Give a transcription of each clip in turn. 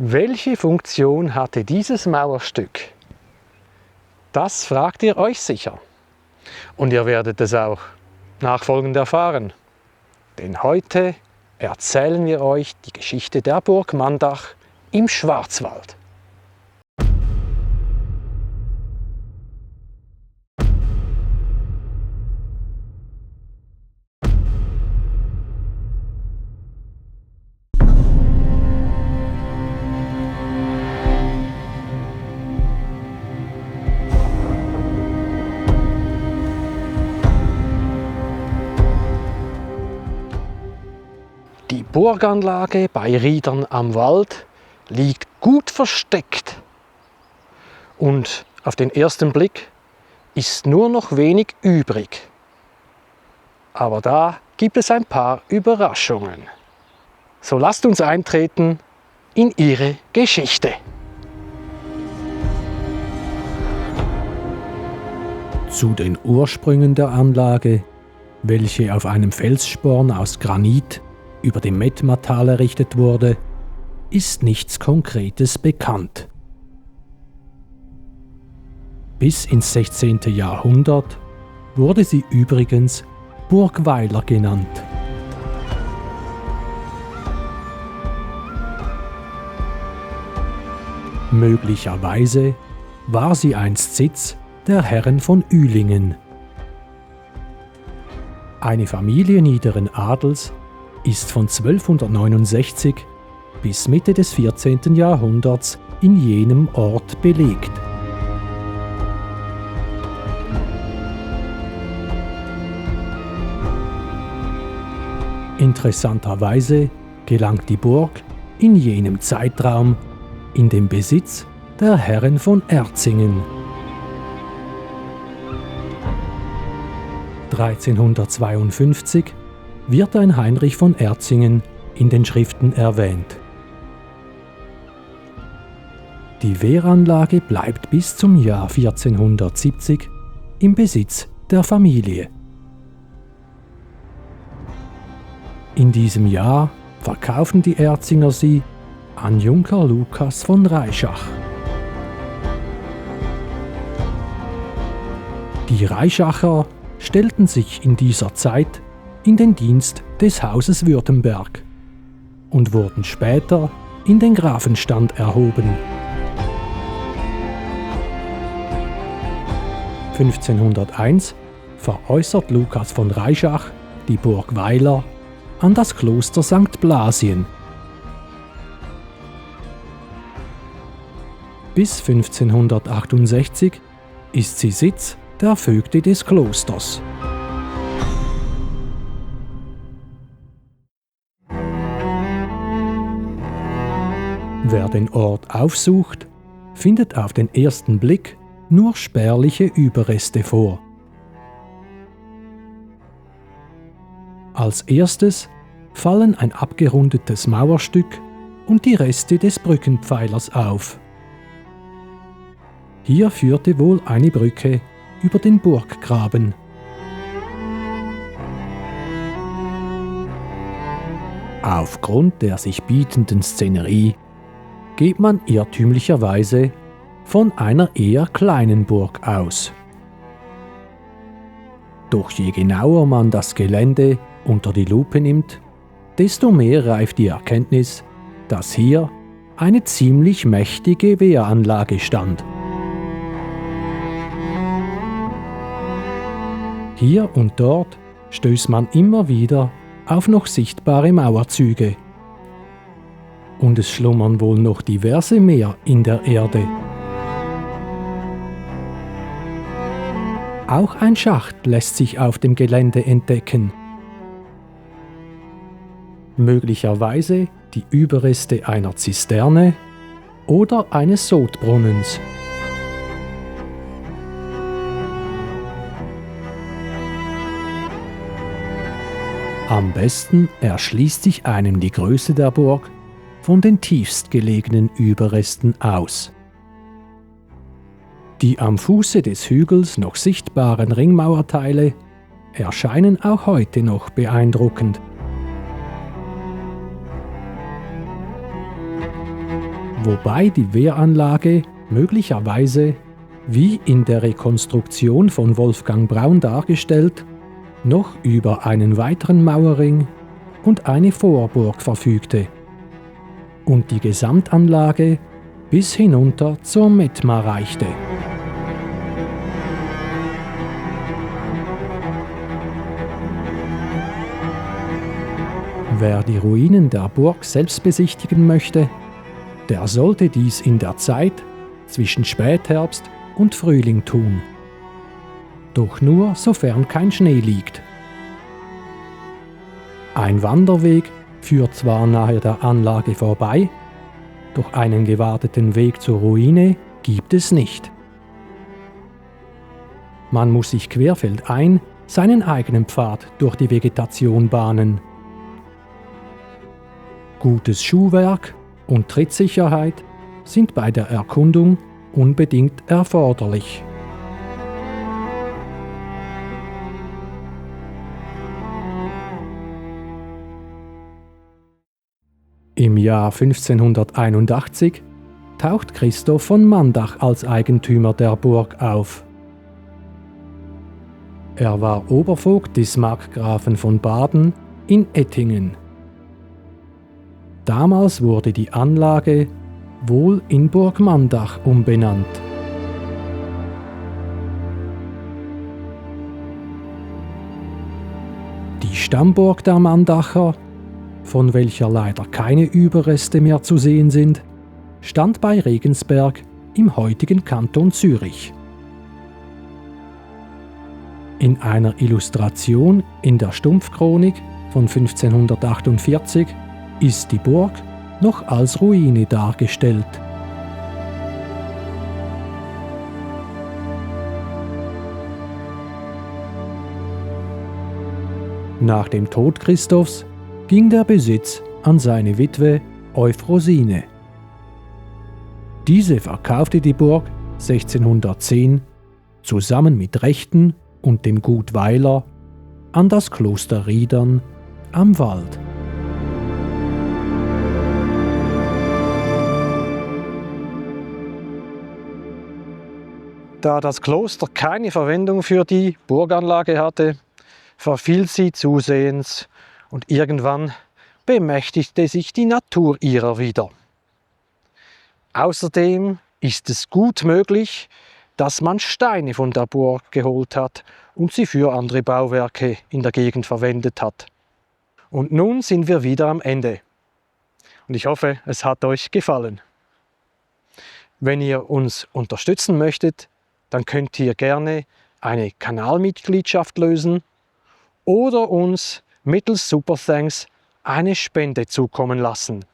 Welche Funktion hatte dieses Mauerstück? Das fragt ihr euch sicher. Und ihr werdet es auch nachfolgend erfahren. Denn heute erzählen wir euch die Geschichte der Burg Mandach im Schwarzwald. Die Burganlage bei Riedern am Wald liegt gut versteckt und auf den ersten Blick ist nur noch wenig übrig. Aber da gibt es ein paar Überraschungen. So lasst uns eintreten in ihre Geschichte. Zu den Ursprüngen der Anlage, welche auf einem Felssporn aus Granit über dem Mettmertal errichtet wurde, ist nichts Konkretes bekannt. Bis ins 16. Jahrhundert wurde sie übrigens Burg Weiler genannt. Möglicherweise war sie einst Sitz der Herren von Ühlingen. Eine Familie niederen Adels ist von 1269 bis Mitte des 14. Jahrhunderts in jenem Ort belegt. Interessanterweise gelangt die Burg in jenem Zeitraum in den Besitz der Herren von Erzingen. 1352 wird ein Heinrich von Erzingen in den Schriften erwähnt. Die Wehranlage bleibt bis zum Jahr 1470 im Besitz der Familie. In diesem Jahr verkaufen die Erzinger sie an Junker Lukas von Reischach. Die Reischacher stellten sich in dieser Zeit in den Dienst des Hauses Württemberg und wurden später in den Grafenstand erhoben. 1501 veräußert Lukas von Reischach die Burg Weiler an das Kloster St. Blasien. Bis 1568 ist sie Sitz der Vögte des Klosters. Wer den Ort aufsucht, findet auf den ersten Blick nur spärliche Überreste vor. Als erstes fallen ein abgerundetes Mauerstück und die Reste des Brückenpfeilers auf. Hier führte wohl eine Brücke über den Burggraben. Aufgrund der sich bietenden Szenerie geht man irrtümlicherweise von einer eher kleinen Burg aus. Doch je genauer man das Gelände unter die Lupe nimmt, desto mehr reift die Erkenntnis, dass hier eine ziemlich mächtige Wehranlage stand. Hier und dort stößt man immer wieder auf noch sichtbare Mauerzüge. Und es schlummern wohl noch diverse mehr in der Erde. Auch ein Schacht lässt sich auf dem Gelände entdecken. Möglicherweise die Überreste einer Zisterne oder eines Sodbrunnens. Am besten erschließt sich einem die Größe der Burg von den tiefst gelegenen Überresten aus. Die am Fuße des Hügels noch sichtbaren Ringmauerteile erscheinen auch heute noch beeindruckend. wobei die Wehranlage möglicherweise, wie in der Rekonstruktion von Wolfgang Braun dargestellt, noch über einen weiteren Mauerring und eine Vorburg verfügte und die Gesamtanlage bis hinunter zur Mettmar reichte. Wer die Ruinen der Burg selbst besichtigen möchte, der sollte dies in der Zeit zwischen Spätherbst und Frühling tun. Doch nur sofern kein Schnee liegt. Ein Wanderweg führt zwar nahe der Anlage vorbei, doch einen gewarteten Weg zur Ruine gibt es nicht. Man muss sich querfeldein seinen eigenen Pfad durch die Vegetation bahnen. Gutes Schuhwerk und Trittsicherheit sind bei der Erkundung unbedingt erforderlich. Im Jahr 1581 taucht Christoph von Mandach als Eigentümer der Burg auf. Er war Obervogt des Markgrafen von Baden in Ettingen. Damals wurde die Anlage wohl in Burg Mandach umbenannt. Die Stammburg der Mandacher, von welcher leider keine Überreste mehr zu sehen sind, stand bei Regensberg im heutigen Kanton Zürich. In einer Illustration in der Stumpfchronik von 1548 ist die Burg noch als Ruine dargestellt. Nach dem Tod Christophs ging der Besitz an seine Witwe Euphrosine. Diese verkaufte die Burg 1610 zusammen mit Rechten und dem Gut Weiler an das Kloster Riedern am Wald. Da das Kloster keine Verwendung für die Burganlage hatte, verfiel sie zusehends und irgendwann bemächtigte sich die Natur ihrer wieder. Außerdem ist es gut möglich, dass man Steine von der Burg geholt hat und sie für andere Bauwerke in der Gegend verwendet hat. Und nun sind wir wieder am Ende. Und ich hoffe, es hat euch gefallen. Wenn ihr uns unterstützen möchtet, dann könnt ihr gerne eine Kanalmitgliedschaft lösen oder uns mittels Superthanks eine Spende zukommen lassen.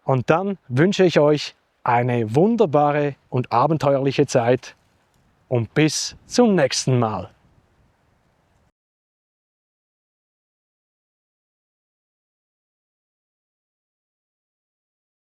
Und dann wünsche ich euch eine wunderbare und abenteuerliche Zeit und bis zum nächsten Mal.